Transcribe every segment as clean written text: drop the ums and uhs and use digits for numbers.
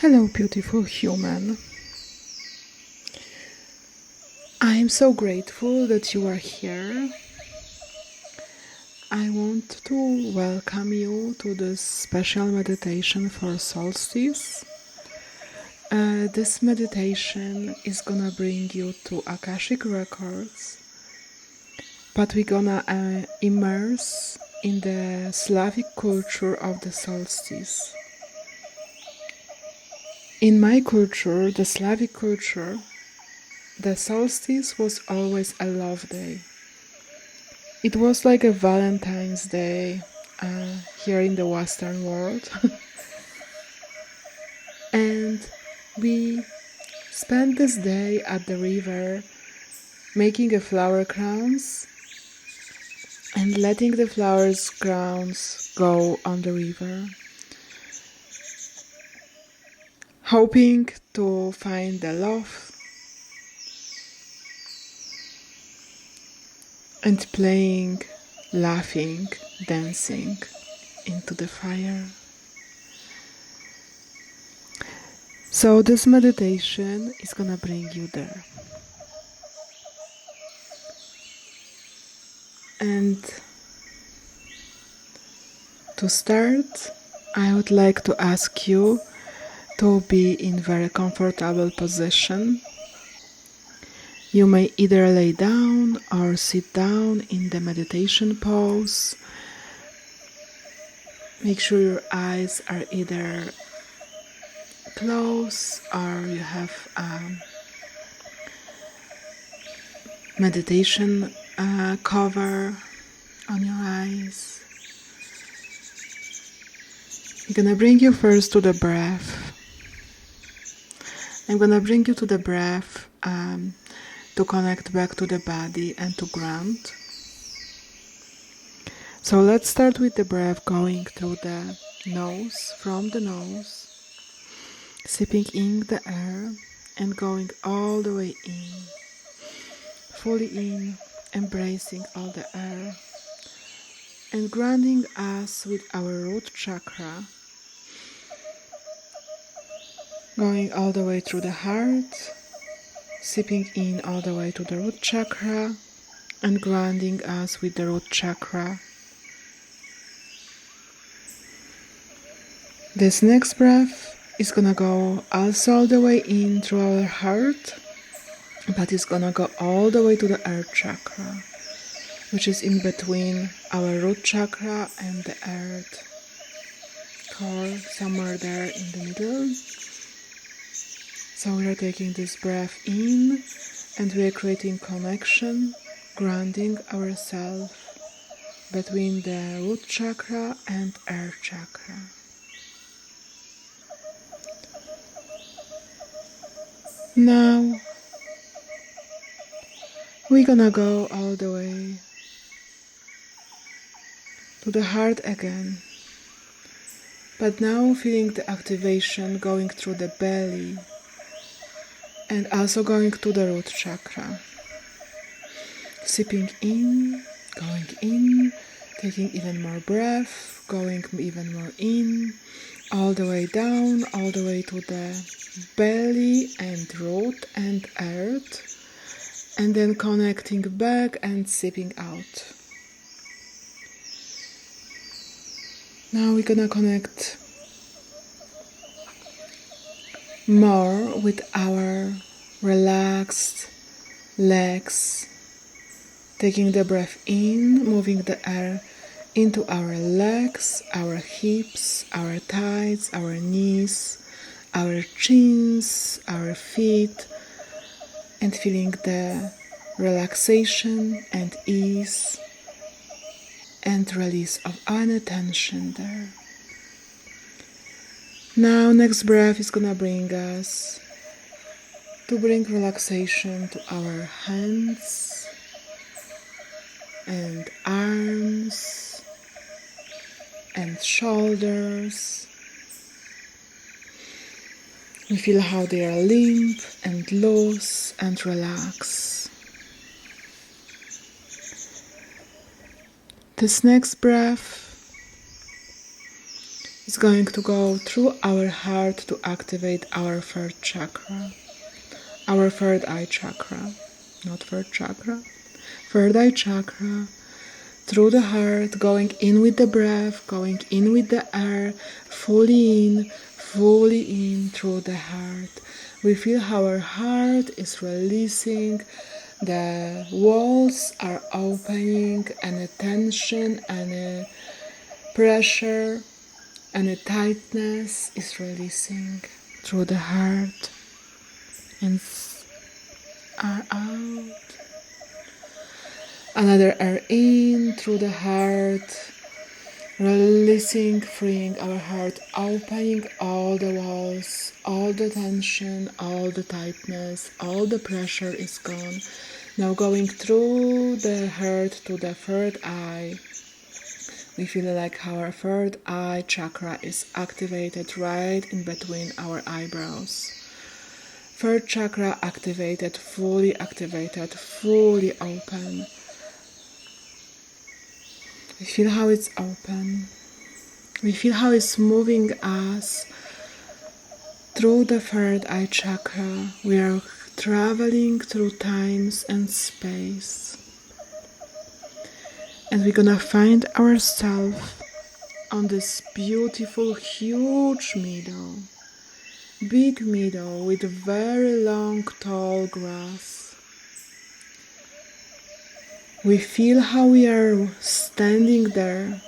Hello, beautiful human. I am so grateful that you are here. I want to welcome you to this special meditation for Solstice. This meditation is gonna bring you to Akashic Records, but we're gonna immerse in the Slavic culture of the solstice. In my culture, the Slavic culture, the solstice was always a love day. It was like a Valentine's Day here in the Western world. And we spent this day at the river making a flower crowns and letting the flowers crowns go on the river, hoping to find the love and playing, laughing, dancing into the fire. So this meditation is gonna bring you there. And to start, I would like to ask you to be in very comfortable position. You may either lay down or sit down in the meditation pose. Make sure your eyes are either closed or you have a meditation cover on your eyes. I'm gonna bring you first to the breath. I'm gonna bring you to the breath to connect back to the body and to ground. So let's start with the breath going through the nose, from the nose, sipping in the air and going all the way in, fully in, embracing all the air and grounding us with our root chakra, going all the way through the heart, sipping in all the way to the root chakra and grounding us with the root chakra. This next breath is gonna go also all the way in through our heart, but it's gonna go all the way to the earth chakra, which is in between our root chakra and the earth core, somewhere there in the middle. So we are taking this breath in and we are creating connection, grounding ourselves between the root chakra and earth chakra. Now we're gonna go all the way to the heart again, but now feeling the activation going through the belly and also going to the root chakra. Sipping in, going in, taking even more breath, going even more in, all the way down, all the way to the belly and root and earth, and then connecting back and sipping out. Now we're gonna connect more with our relaxed legs, taking the breath in, moving the air into our legs, our hips, our thighs, our knees, our chins, our feet, and feeling the relaxation and ease and release of any tension there. Now next breath is gonna bring us to bring relaxation to our hands and arms and shoulders. We feel how they are limp and loose and relax. This next breath is going to go through our heart to activate our third chakra, our third eye chakra, not third chakra, third eye chakra, through the heart, going in with the breath, going in with the air, fully in through the heart. We feel how our heart is releasing, the walls are opening, and a tension and a pressure and a tightness is releasing through the heart and are out. Another air in through the heart, releasing, freeing our heart, opening all the walls, all the tension, all the tightness, all the pressure is gone. Now going through the heart to the third eye. We feel like our third eye chakra is activated right in between our eyebrows. Third chakra activated, fully open. We feel how it's open. We feel how it's moving us through the third eye chakra. We are traveling through times and space. And we're gonna find ourselves on this beautiful, huge meadow. Big meadow with very long, tall grass. We feel how we are standing there.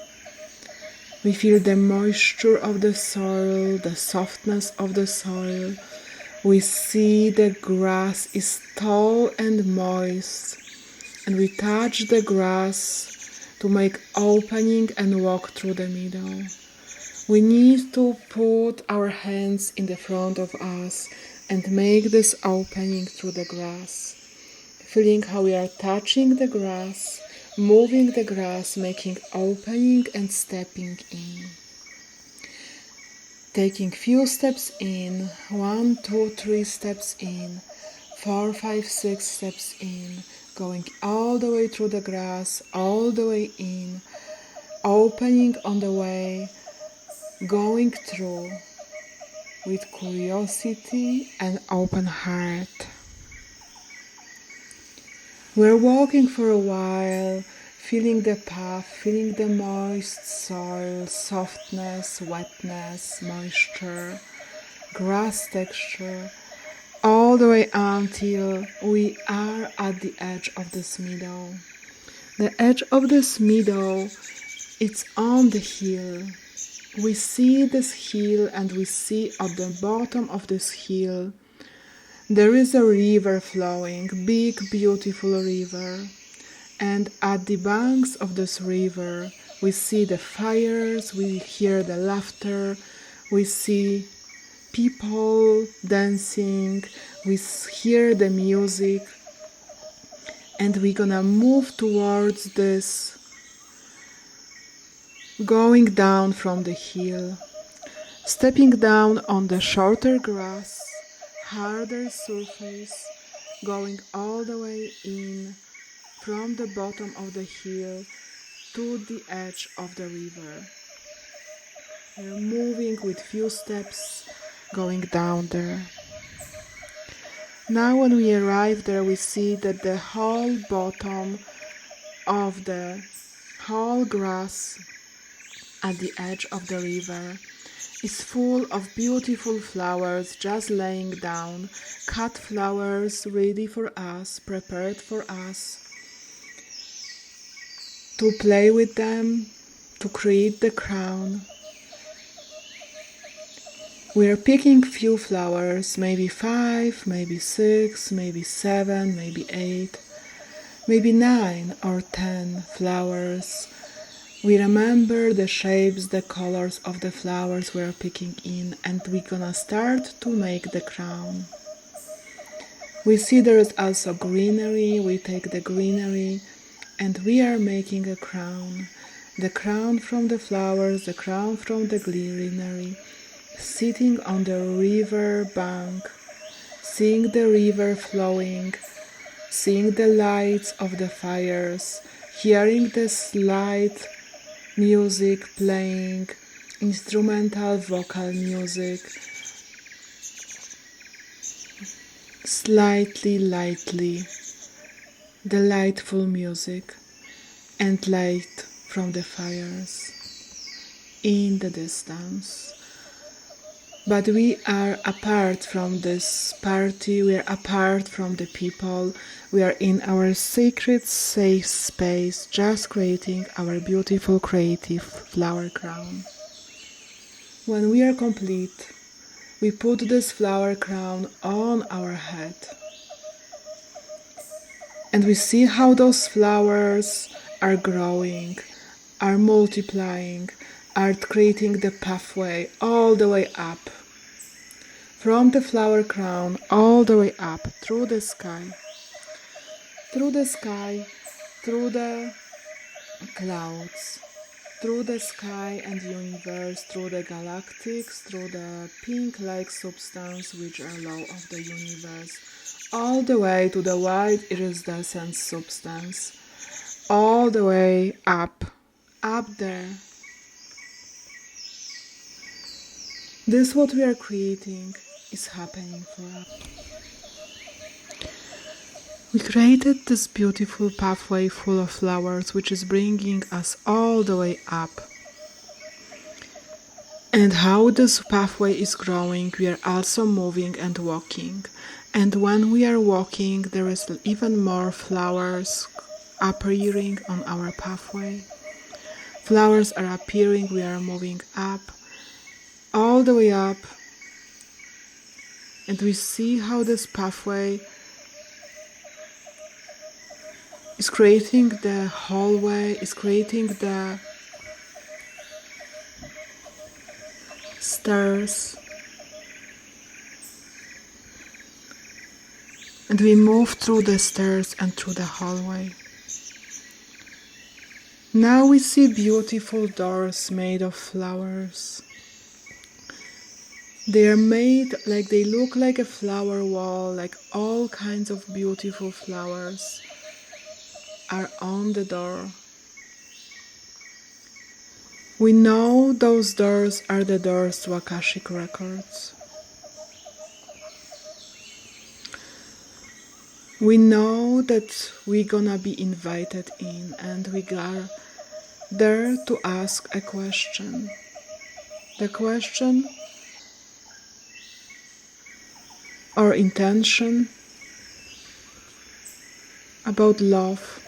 We feel the moisture of the soil, the softness of the soil. We see the grass is tall and moist, and we touch the grass to make opening and walk through the meadow. We need to put our hands in the front of us and make this opening through the grass. Feeling how we are touching the grass, moving the grass, making opening and stepping in. Taking few steps in, 1, 2, 3 steps in, 4, 5, 6 steps in, going all the way through the grass, all the way in, opening on the way, going through with curiosity and open heart. We're walking for a while, feeling the path, feeling the moist soil, softness, wetness, moisture, grass texture, all the way until we are at the edge of this meadow. The edge of this meadow, it's on the hill. We see this hill and we see at the bottom of this hill there is a river flowing, big, beautiful river. And at the banks of this river, we see the fires, we hear the laughter, we see people dancing, we hear the music. And we're gonna move towards this, going down from the hill, stepping down on the shorter grass, harder surface, going all the way in from the bottom of the hill to the edge of the river. We're moving with few steps, going down there. Now when we arrive there, we see that the whole bottom of the whole grass at the edge of the river is full of beautiful flowers just laying down, cut flowers ready for us, prepared for us to play with them, to create the crown. We're picking few flowers, maybe 5, maybe 6, maybe 7, maybe 8, maybe 9 or 10 flowers. We remember the shapes, the colors of the flowers we're picking in, and we're gonna start to make the crown. We see there is also greenery, we take the greenery, and we are making a crown. The crown from the flowers, the crown from the greenery, sitting on the river bank, seeing the river flowing, seeing the lights of the fires, hearing the light music playing, instrumental vocal music, slightly, lightly, delightful music, and light from the fires in the distance. But we are apart from this party, we are apart from the people, we are in our sacred safe space, just creating our beautiful creative flower crown. When we are complete, we put this flower crown on our head. And we see how those flowers are growing, are multiplying, are creating the pathway all the way up. From the flower crown all the way up through the sky, through the clouds, through the sky and universe, through the galactics, through the pink-like substance which are law of the universe, all the way to the white iridescent substance, all the way up there. This what we are creating is happening for us. We created this beautiful pathway full of flowers which is bringing us all the way up. And how this pathway is growing, we are also moving and walking. And when we are walking, there is even more flowers appearing on our pathway. Flowers are appearing, we are moving up, all the way up. And we see how this pathway is creating the hallway, is creating the stairs. And we move through the stairs and through the hallway. Now we see beautiful doors made of flowers. They are made like they look like a flower wall, like all kinds of beautiful flowers are on the door. We know those doors are the doors to Akashic Records. We know that we're gonna be invited in and we are there to ask a question. The question or intention about love.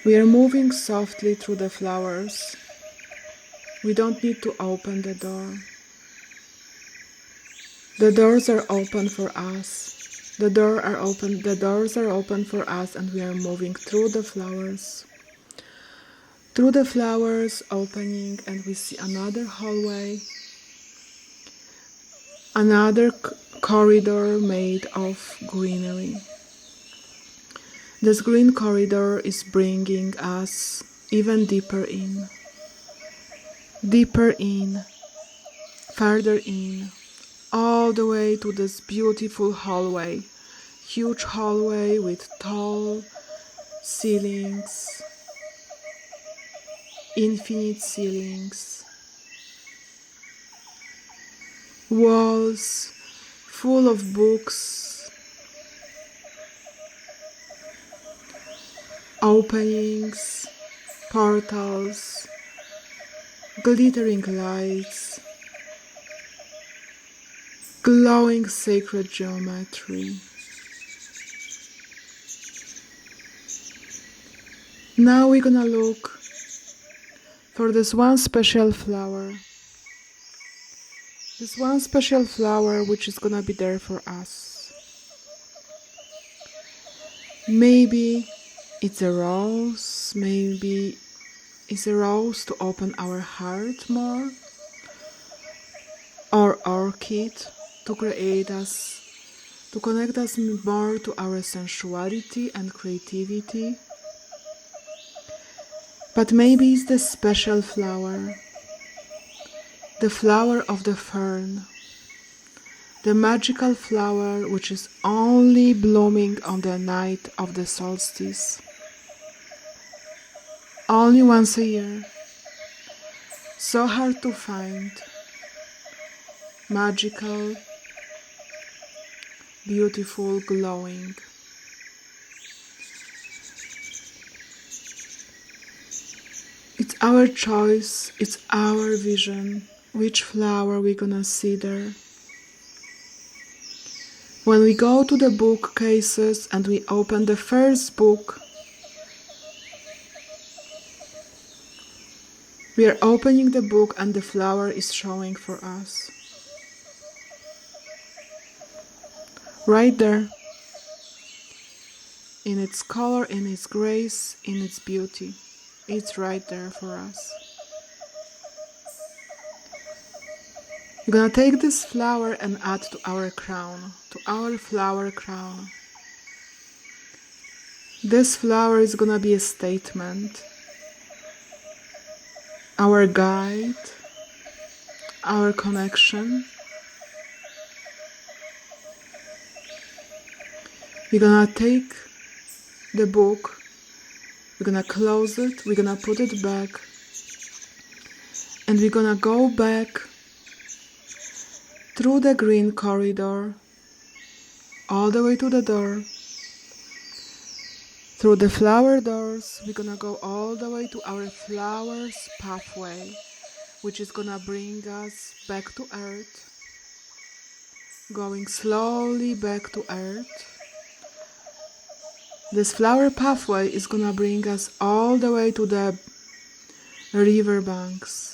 We are moving softly through the flowers. We don't need to open the door. The doors are open for us. The doors are open for us and we are moving through the flowers. Through the flowers opening and we see another hallway. Another corridor made of greenery. This green corridor is bringing us even deeper in, further in, all the way to this beautiful hallway, huge hallway with tall ceilings, infinite ceilings, walls full of books, openings, portals, glittering lights, glowing sacred geometry. Now we're gonna look for this one special flower. This one special flower which is gonna be there for us. Maybe it's a rose, maybe it's a rose to open our heart more, or orchid to create us, to connect us more to our sensuality and creativity. But maybe it's the special flower, the flower of the fern, the magical flower which is only blooming on the night of the solstice. only once a year. So hard to find. Magical, beautiful, glowing. It's our choice, it's our vision, which flower we're gonna see there. When we go to the bookcases and we open the first book, we are opening the book and the flower is showing for us. Right there. In its color, in its grace, in its beauty. It's right there for us. We're gonna take this flower and add to our crown, to our flower crown. This flower is gonna be a statement, our guide, our connection. We're gonna take the book, we're gonna close it, we're gonna put it back, and we're gonna go back through the green corridor, all the way to the door. Through the flower doors, we're gonna go all the way to our flowers pathway, which is gonna bring us back to earth, going slowly back to earth. This flower pathway is gonna bring us all the way to the river banks.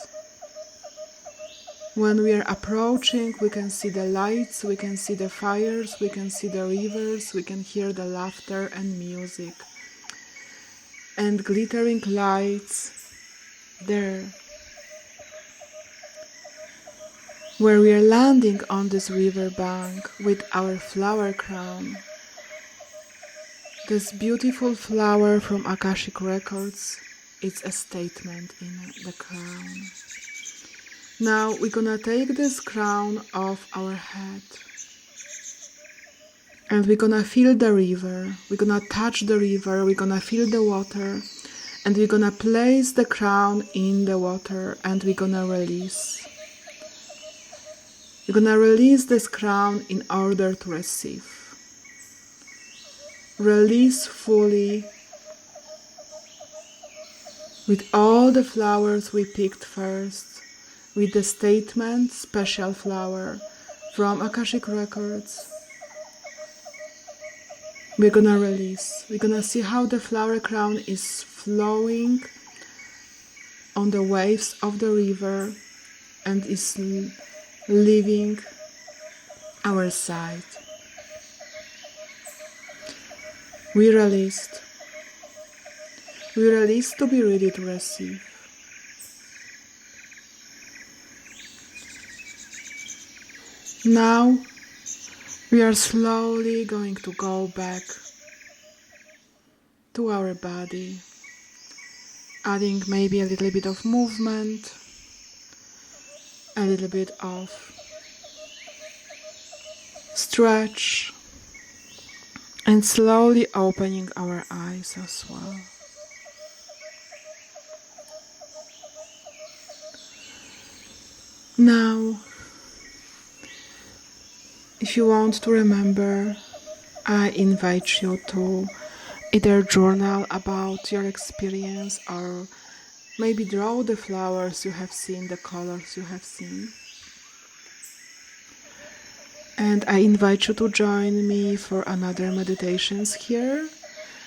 When we are approaching, we can see the lights, we can see the fires, we can see the rivers, we can hear the laughter and music. And glittering lights there. Where we are landing on this river bank with our flower crown. This beautiful flower from Akashic Records, it's a statement in the crown. Now we're gonna take this crown off our head and we're gonna feel the river, we're gonna touch the river, we're gonna feel the water, and we're gonna place the crown in the water and we're gonna release. We're gonna release this crown in order to receive. Release fully with all the flowers we picked first. With the statement special flower from Akashic Records. We're gonna release. We're gonna see how the flower crown is flowing on the waves of the river and is leaving our side. We released. We released to be ready to receive. Now we are slowly going to go back to our body, adding maybe a little bit of movement, a little bit of stretch, and slowly opening our eyes as well. Now, if you want to remember, I invite you to either journal about your experience or maybe draw the flowers you have seen, the colors you have seen. And I invite you to join me for another meditations here,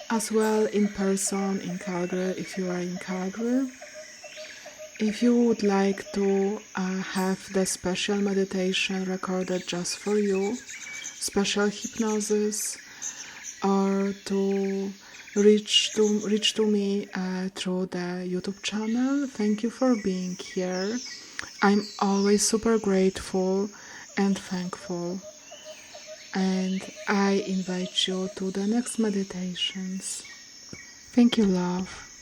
as well in person in Calgary if you are in Calgary. If you would like to have the special meditation recorded just for you, special hypnosis, or to reach to me through the YouTube channel, thank you for being here. I'm always super grateful and thankful. And I invite you to the next meditations. Thank you, love.